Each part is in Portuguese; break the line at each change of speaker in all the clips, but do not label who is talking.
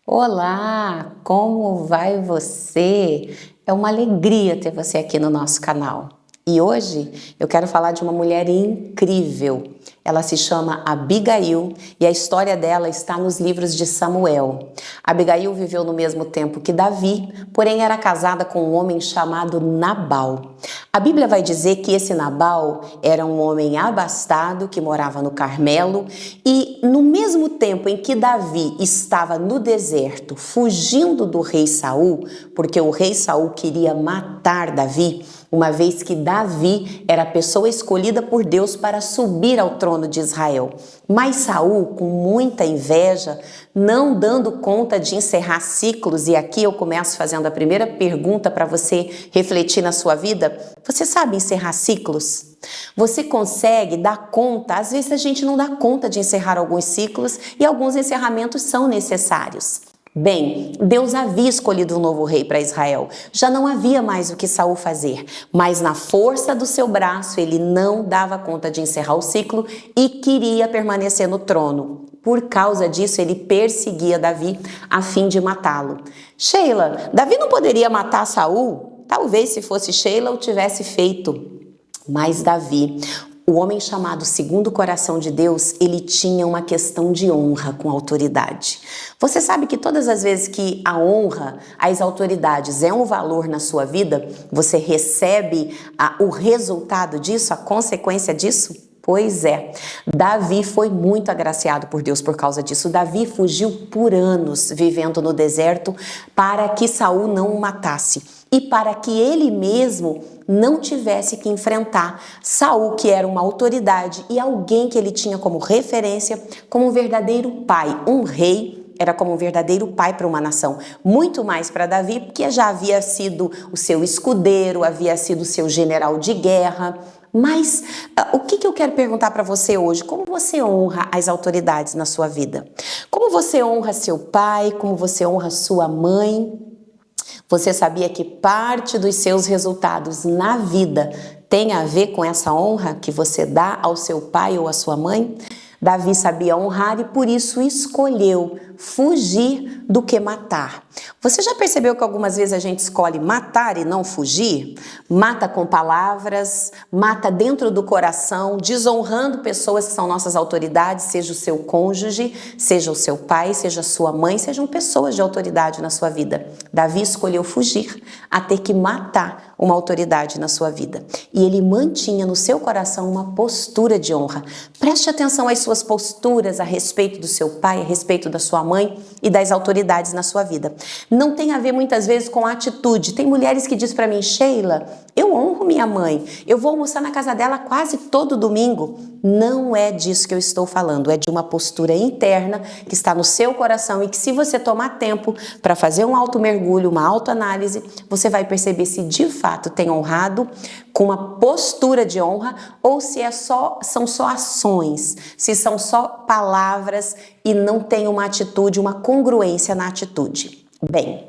Olá, como vai você? É uma alegria ter você aqui no nosso canal. E hoje eu quero falar de uma mulher incrível. Ela se chama Abigail e a história dela está nos livros de Samuel. Abigail viveu no mesmo tempo que Davi, porém era casada com um homem chamado Nabal. A Bíblia vai dizer que esse Nabal era um homem abastado que morava no Carmelo e no mesmo tempo em que Davi estava no deserto fugindo do rei Saul, porque o rei Saul queria matar Davi, uma vez que Davi era a pessoa escolhida por Deus para subir ao trono de Israel. Mas Saul, com muita inveja, não dando conta de encerrar ciclos, e aqui eu começo fazendo a primeira pergunta para você refletir na sua vida: você sabe encerrar ciclos? Você consegue dar conta? Às vezes a gente não dá conta de encerrar alguns ciclos e alguns encerramentos são necessários. Bem, Deus havia escolhido um novo rei para Israel. Já não havia mais o que Saul fazer, mas na força do seu braço ele não dava conta de encerrar o ciclo e queria permanecer no trono. Por causa disso, ele perseguia Davi a fim de matá-lo. Sheila, Davi não poderia matar Saul? Talvez se fosse Sheila o tivesse feito. Mas Davi, o homem chamado segundo o coração de Deus, ele tinha uma questão de honra com a autoridade. Você sabe que todas as vezes que a honra às autoridades é um valor na sua vida, você recebe o resultado disso, a consequência disso? Pois é, Davi foi muito agraciado por Deus por causa disso. Davi fugiu por anos vivendo no deserto para que Saul não o matasse e para que ele mesmo não tivesse que enfrentar Saul, que era uma autoridade e alguém que ele tinha como referência, como um verdadeiro pai, um rei. Era como um verdadeiro pai para uma nação, muito mais para Davi, porque já havia sido o seu escudeiro, havia sido o seu general de guerra. Mas o que eu quero perguntar para você hoje? Como você honra as autoridades na sua vida? Como você honra seu pai? Como você honra sua mãe? Você sabia que parte dos seus resultados na vida tem a ver com essa honra que você dá ao seu pai ou à sua mãe? Davi sabia honrar e por isso escolheu fugir do que matar. Você já percebeu que algumas vezes a gente escolhe matar e não fugir? Mata com palavras, mata dentro do coração, desonrando pessoas que são nossas autoridades, seja o seu cônjuge, seja o seu pai, seja a sua mãe, sejam pessoas de autoridade na sua vida. Davi escolheu fugir a ter que matar uma autoridade na sua vida. E ele mantinha no seu coração uma postura de honra. Preste atenção às suas posturas a respeito do seu pai, a respeito da sua mãe e das autoridades na sua vida. Não tem a ver muitas vezes com a atitude. Tem mulheres que dizem para mim: Sheila, eu honro minha mãe, eu vou almoçar na casa dela quase todo domingo. Não é disso que eu estou falando, é de uma postura interna que está no seu coração e que, se você tomar tempo para fazer um automergulho, uma autoanálise, você vai perceber se de fato tem honrado com uma postura de honra ou se são só ações, se são só palavras e não tem uma atitude, uma congruência na atitude. Bem,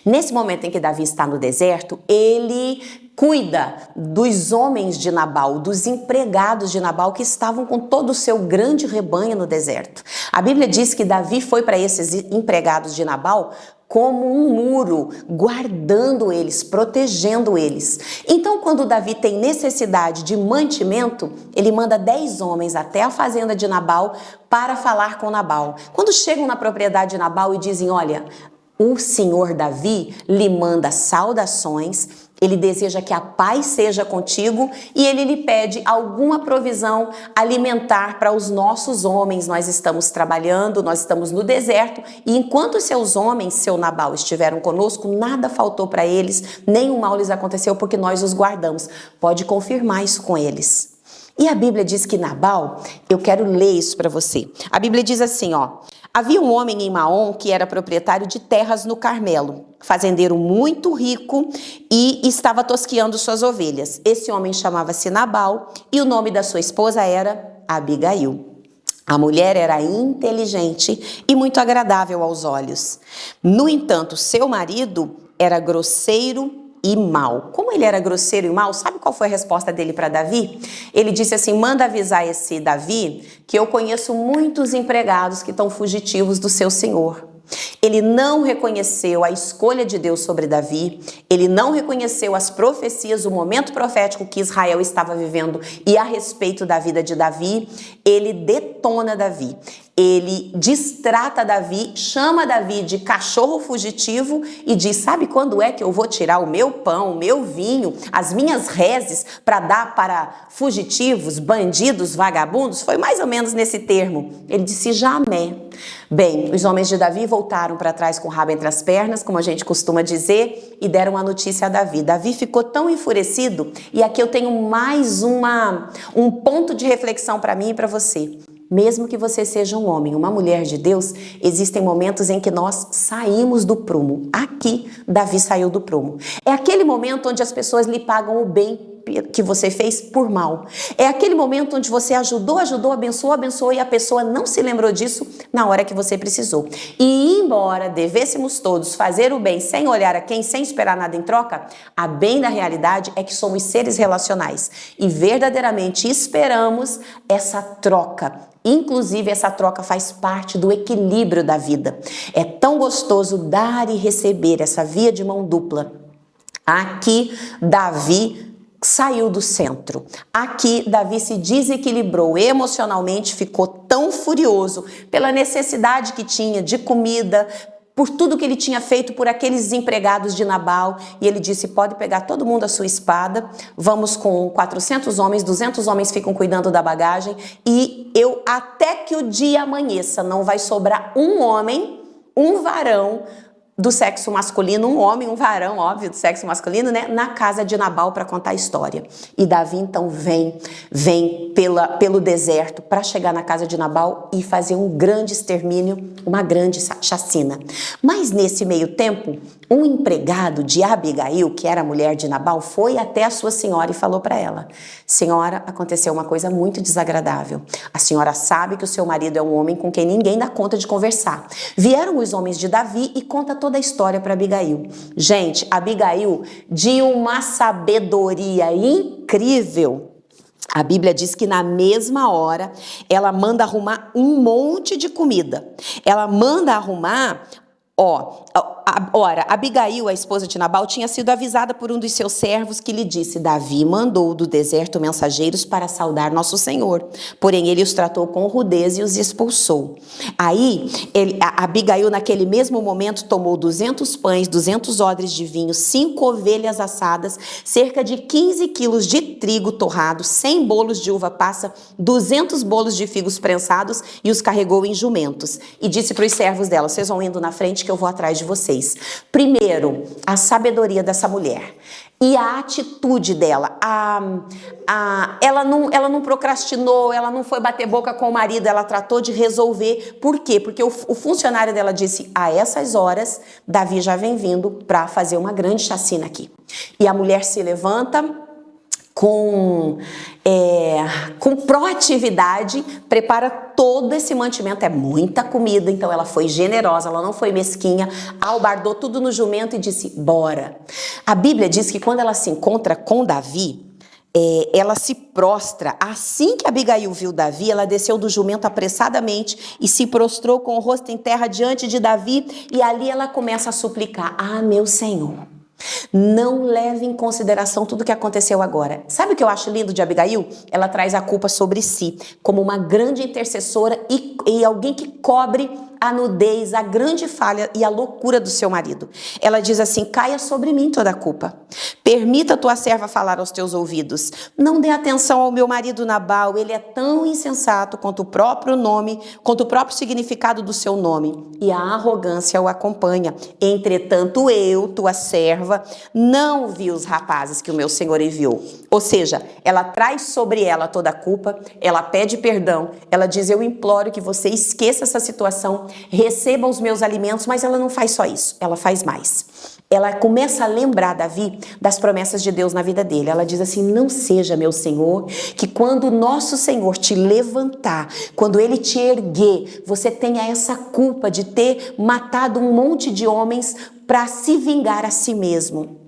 nesse momento em que Davi está no deserto, ele cuida dos homens de Nabal, dos empregados de Nabal que estavam com todo o seu grande rebanho no deserto. A Bíblia diz que Davi foi para esses empregados de Nabal como um muro, guardando eles, protegendo eles. Então, quando Davi tem necessidade de mantimento, ele manda 10 homens até a fazenda de Nabal para falar com Nabal. Quando chegam na propriedade de Nabal e dizem: olha, o senhor Davi lhe manda saudações, ele deseja que a paz seja contigo e ele lhe pede alguma provisão alimentar para os nossos homens. Nós estamos trabalhando, nós estamos no deserto e enquanto seus homens, seu Nabal, estiveram conosco, nada faltou para eles, nenhum mal lhes aconteceu porque nós os guardamos. Pode confirmar isso com eles. E a Bíblia diz que Nabal, eu quero ler isso para você. A Bíblia diz assim, ó: havia um homem em Maom que era proprietário de terras no Carmelo, fazendeiro muito rico e estava tosqueando suas ovelhas. Esse homem chamava-se Nabal e o nome da sua esposa era Abigail. A mulher era inteligente e muito agradável aos olhos. No entanto, seu marido era grosseiro e mau. Como ele era grosseiro e mau, sabe qual foi a resposta dele para Davi? Ele disse assim: manda avisar esse Davi que eu conheço muitos empregados que estão fugitivos do seu senhor. Ele não reconheceu a escolha de Deus sobre Davi, ele não reconheceu as profecias, o momento profético que Israel estava vivendo e a respeito da vida de Davi. Ele detona Davi, ele distrata Davi, chama Davi de cachorro fugitivo e diz: sabe quando é que eu vou tirar o meu pão, o meu vinho, as minhas reses para dar para fugitivos, bandidos, vagabundos? Foi mais ou menos nesse termo. Ele disse: jamais. Bem, os homens de Davi voltaram para trás com o rabo entre as pernas, como a gente costuma dizer, e deram a notícia a Davi. Davi ficou tão enfurecido, e aqui eu tenho mais um ponto de reflexão para mim e para você. Mesmo que você seja um homem, uma mulher de Deus, existem momentos em que nós saímos do prumo. Aqui, Davi saiu do prumo. É aquele momento onde as pessoas lhe pagam o bem que você fez por mal. É aquele momento onde você ajudou, abençoou e a pessoa não se lembrou disso na hora que você precisou. E embora devêssemos todos fazer o bem sem olhar a quem, sem esperar nada em troca, a bem da realidade é que somos seres relacionais e verdadeiramente esperamos essa troca. Inclusive, essa troca faz parte do equilíbrio da vida. É tão gostoso dar e receber, essa via de mão dupla. Aqui, Davi saiu do centro. Aqui, Davi se desequilibrou emocionalmente, ficou tão furioso pela necessidade que tinha de comida, por tudo que ele tinha feito por aqueles empregados de Nabal, e ele disse: pode pegar todo mundo a sua espada, vamos com 400 homens, 200 homens ficam cuidando da bagagem, e até que o dia amanheça, não vai sobrar um homem, um varão, do sexo masculino, um homem, um varão, óbvio, do sexo masculino, né, na casa de Nabal para contar a história. E Davi então vem pelo deserto para chegar na casa de Nabal e fazer um grande extermínio, uma grande chacina. Mas nesse meio tempo, um empregado de Abigail, que era a mulher de Nabal, foi até a sua senhora e falou para ela: senhora, aconteceu uma coisa muito desagradável. A senhora sabe que o seu marido é um homem com quem ninguém dá conta de conversar. Vieram os homens de Davi e conta toda a história para Abigail. Gente, Abigail, de uma sabedoria incrível, a Bíblia diz que na mesma hora ela manda arrumar um monte de comida. Ela manda arrumar, ora, Abigail, a esposa de Nabal, tinha sido avisada por um dos seus servos que lhe disse: Davi mandou do deserto mensageiros para saudar nosso Senhor. Porém, ele os tratou com rudez e os expulsou. Aí, Abigail, naquele mesmo momento, tomou 200 pães, 200 odres de vinho, 5 ovelhas assadas, cerca de 15 quilos de trigo torrado, 100 bolos de uva passa, 200 bolos de figos prensados e os carregou em jumentos. E disse para os servos dela: vocês vão indo na frente que eu vou atrás de vocês. Primeiro, a sabedoria dessa mulher e a atitude dela. Ela não procrastinou, ela não foi bater boca com o marido, ela tratou de resolver. Por quê? Porque o funcionário dela disse: a essas horas, Davi já vem vindo para fazer uma grande chacina aqui. E a mulher se levanta com proatividade, prepara todo esse mantimento, é muita comida, então ela foi generosa, ela não foi mesquinha, albardou tudo no jumento e disse: bora. A Bíblia diz que quando ela se encontra com Davi, ela se prostra. Assim que Abigail viu Davi, ela desceu do jumento apressadamente e se prostrou com o rosto em terra diante de Davi, e ali ela começa a suplicar: ah, meu Senhor, não leve em consideração tudo o que aconteceu agora. Sabe o que eu acho lindo de Abigail? Ela traz a culpa sobre si, como uma grande intercessora e alguém que cobre a nudez, a grande falha e a loucura do seu marido. Ela diz assim: caia sobre mim toda a culpa. Permita a tua serva falar aos teus ouvidos. Não dê atenção ao meu marido Nabal, ele é tão insensato quanto o próprio nome, quanto o próprio significado do seu nome. E a arrogância o acompanha. Entretanto, eu, tua serva, não vi os rapazes que o meu Senhor enviou. Ou seja, ela traz sobre ela toda a culpa, ela pede perdão, ela diz: eu imploro que você esqueça essa situação, receba os meus alimentos, mas ela não faz só isso, ela faz mais. Ela começa a lembrar Davi das promessas de Deus na vida dele. Ela diz assim: não seja, meu Senhor, que quando o nosso Senhor te levantar, quando ele te erguer, você tenha essa culpa de ter matado um monte de homens para se vingar a si mesmo.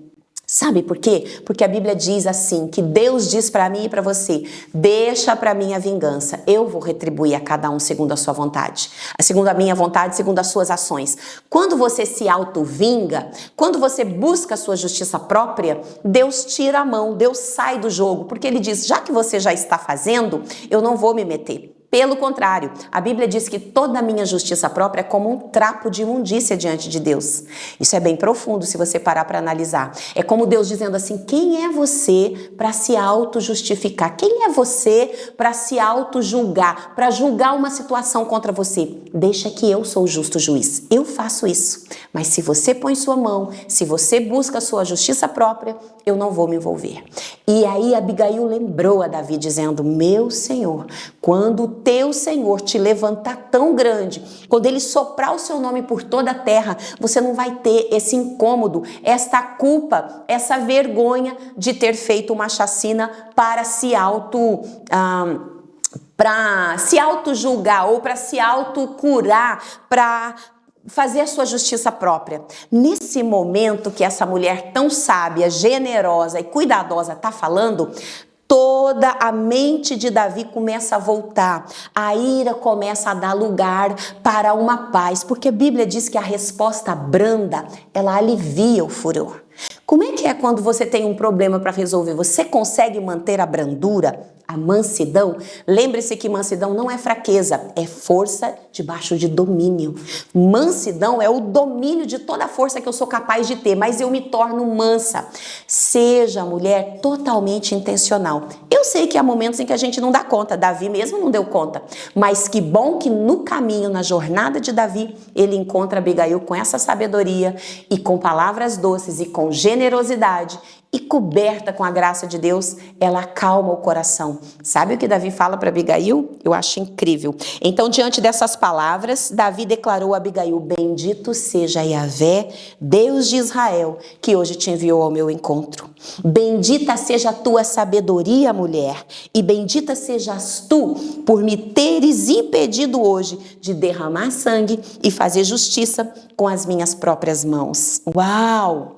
Sabe por quê? Porque a Bíblia diz assim, que Deus diz para mim e para você, deixa para mim a vingança, eu vou retribuir a cada um segundo a sua vontade, segundo a minha vontade, segundo as suas ações. Quando você se auto-vinga, quando você busca a sua justiça própria, Deus tira a mão, Deus sai do jogo, porque Ele diz, já que você já está fazendo, eu não vou me meter. Pelo contrário, a Bíblia diz que toda a minha justiça própria é como um trapo de imundícia diante de Deus. Isso é bem profundo se você parar para analisar. É como Deus dizendo assim, quem é você para se auto-justificar? Quem é você para se auto-julgar, para julgar uma situação contra você? Deixa que eu sou o justo juiz. Eu faço isso. Mas se você põe sua mão, se você busca a sua justiça própria, eu não vou me envolver. E aí Abigail lembrou a Davi dizendo, meu Senhor, quando o teu Senhor te levantar tão grande, quando Ele soprar o seu nome por toda a terra, você não vai ter esse incômodo, esta culpa, essa vergonha de ter feito uma chacina para se auto-julgar ou para se auto-curar, para fazer a sua justiça própria. Nesse momento que essa mulher tão sábia, generosa e cuidadosa está falando, toda a mente de Davi começa a voltar, a ira começa a dar lugar para uma paz, porque a Bíblia diz que a resposta branda, ela alivia o furor. Como é que é quando você tem um problema para resolver? Você consegue manter a brandura, a mansidão? Lembre-se que mansidão não é fraqueza, é força debaixo de domínio. Mansidão é o domínio de toda a força que eu sou capaz de ter, mas eu me torno mansa. Seja mulher totalmente intencional. Eu sei que há momentos em que a gente não dá conta, Davi mesmo não deu conta, mas que bom que no caminho, na jornada de Davi, ele encontra Abigail com essa sabedoria e com palavras doces e com generosidade e coberta com a graça de Deus, ela acalma o coração. Sabe o que Davi fala para Abigail? Eu acho incrível. Então, diante dessas palavras, Davi declarou a Abigail, bendito seja Yahvé, Deus de Israel, que hoje te enviou ao meu encontro. Bendita seja a tua sabedoria, mulher, e bendita sejas tu por me teres impedido hoje de derramar sangue e fazer justiça com as minhas próprias mãos. Uau!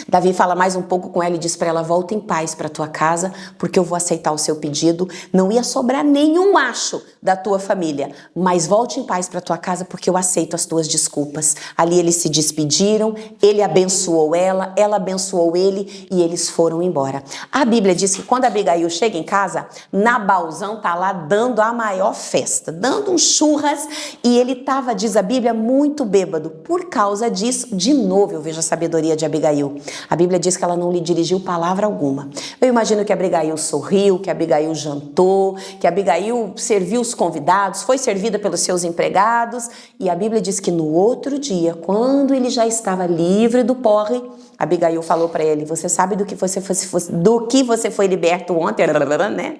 Davi fala mais um pouco com ela e diz para ela, volta em paz para tua casa, porque eu vou aceitar o seu pedido. Não ia sobrar nenhum macho da tua família, mas volte em paz para tua casa, porque eu aceito as tuas desculpas. Ali eles se despediram, ele abençoou ela abençoou ele e eles foram embora. A Bíblia diz que quando Abigail chega em casa, Nabalzão tá lá dando a maior festa, dando um churras, e ele tava, diz a Bíblia, muito bêbado. Por causa disso, de novo eu vejo a sabedoria de Abigail. A Bíblia diz que ela não lhe dirigiu palavra alguma. Eu imagino que Abigail sorriu, que Abigail jantou, que Abigail serviu os convidados, foi servida pelos seus empregados, e a Bíblia diz que no outro dia, quando ele já estava livre do porre, Abigail falou para ele, você sabe do que você foi liberto ontem, né?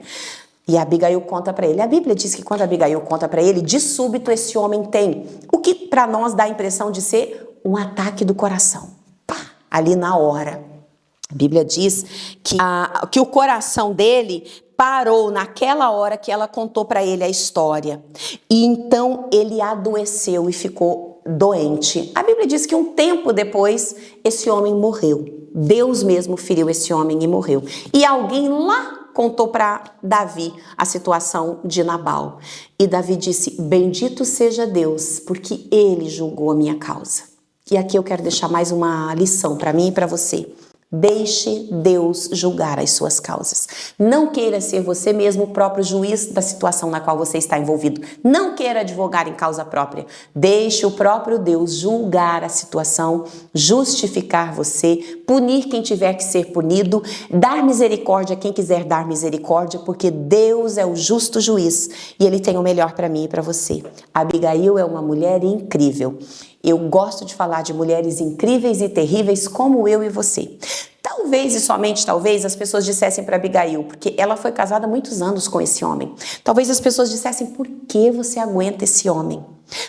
E a Abigail conta para ele. A Bíblia diz que quando a Abigail conta para ele, de súbito esse homem tem o que para nós dá a impressão de ser um ataque do coração. Pá, ali na hora. A Bíblia diz que o coração dele parou naquela hora que ela contou para ele a história. E então ele adoeceu e ficou doente. A Bíblia diz que um tempo depois esse homem morreu. Deus mesmo feriu esse homem e morreu. E alguém lá contou para Davi a situação de Nabal. E Davi disse, bendito seja Deus, porque ele julgou a minha causa. E aqui eu quero deixar mais uma lição para mim e para você. Deixe Deus julgar as suas causas. Não queira ser você mesmo o próprio juiz da situação na qual você está envolvido. Não queira advogar em causa própria. Deixe o próprio Deus julgar a situação, justificar você, punir quem tiver que ser punido, dar misericórdia a quem quiser dar misericórdia, porque Deus é o justo juiz e Ele tem o melhor para mim e para você. Abigail é uma mulher incrível. Eu gosto de falar de mulheres incríveis e terríveis como eu e você. Talvez e somente talvez as pessoas dissessem para Abigail, porque ela foi casada há muitos anos com esse homem. Talvez as pessoas dissessem, por que você aguenta esse homem?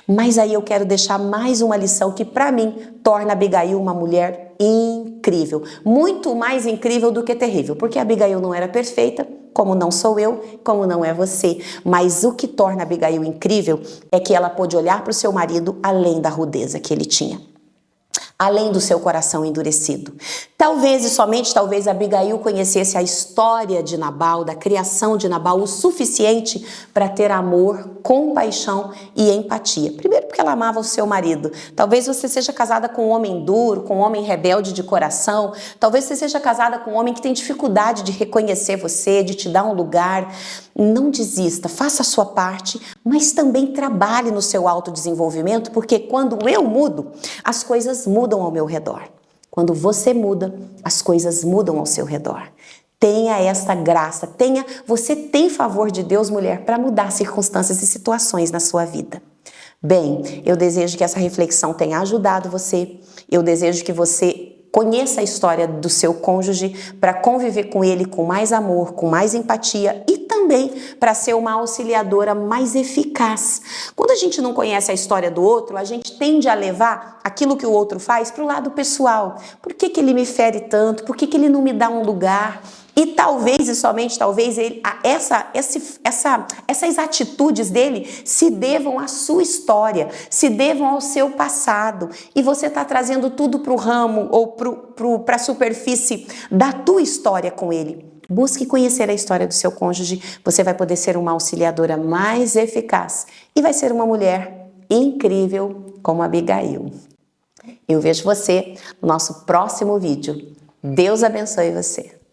Mas aí eu quero deixar mais uma lição que para mim torna Abigail uma mulher incrível. Muito mais incrível do que terrível, porque Abigail não era perfeita, como não sou eu, como não é você. Mas o que torna Abigail incrível é que ela pôde olhar para o seu marido além da rudeza que ele tinha. além do seu coração endurecido. Talvez e somente talvez Abigail conhecesse a história de Nabal, da criação de Nabal, o suficiente para ter amor, compaixão e empatia. Primeiro porque ela amava o seu marido. Talvez você seja casada com um homem duro, com um homem rebelde de coração. Talvez você seja casada com um homem que tem dificuldade de reconhecer você, de te dar um lugar. Não desista, faça a sua parte, mas também trabalhe no seu autodesenvolvimento, porque quando eu mudo, as coisas mudam ao meu redor. Quando você muda, as coisas mudam ao seu redor. Tenha esta graça, você tem favor de Deus, mulher, para mudar circunstâncias e situações na sua vida. Bem, eu desejo que essa reflexão tenha ajudado você. Eu desejo que você conheça a história do seu cônjuge para conviver com ele com mais amor, com mais empatia e também para ser uma auxiliadora mais eficaz. Quando a gente não conhece a história do outro, a gente tende a levar aquilo que o outro faz para o lado pessoal. Por que ele me fere tanto? Por que ele não me dá um lugar? E talvez, e somente talvez, essas atitudes dele se devam à sua história, se devam ao seu passado. E você está trazendo tudo para o ramo ou para a superfície da tua história com ele. Busque conhecer a história do seu cônjuge, você vai poder ser uma auxiliadora mais eficaz e vai ser uma mulher incrível como Abigail. Eu vejo você no nosso próximo vídeo. Deus abençoe você.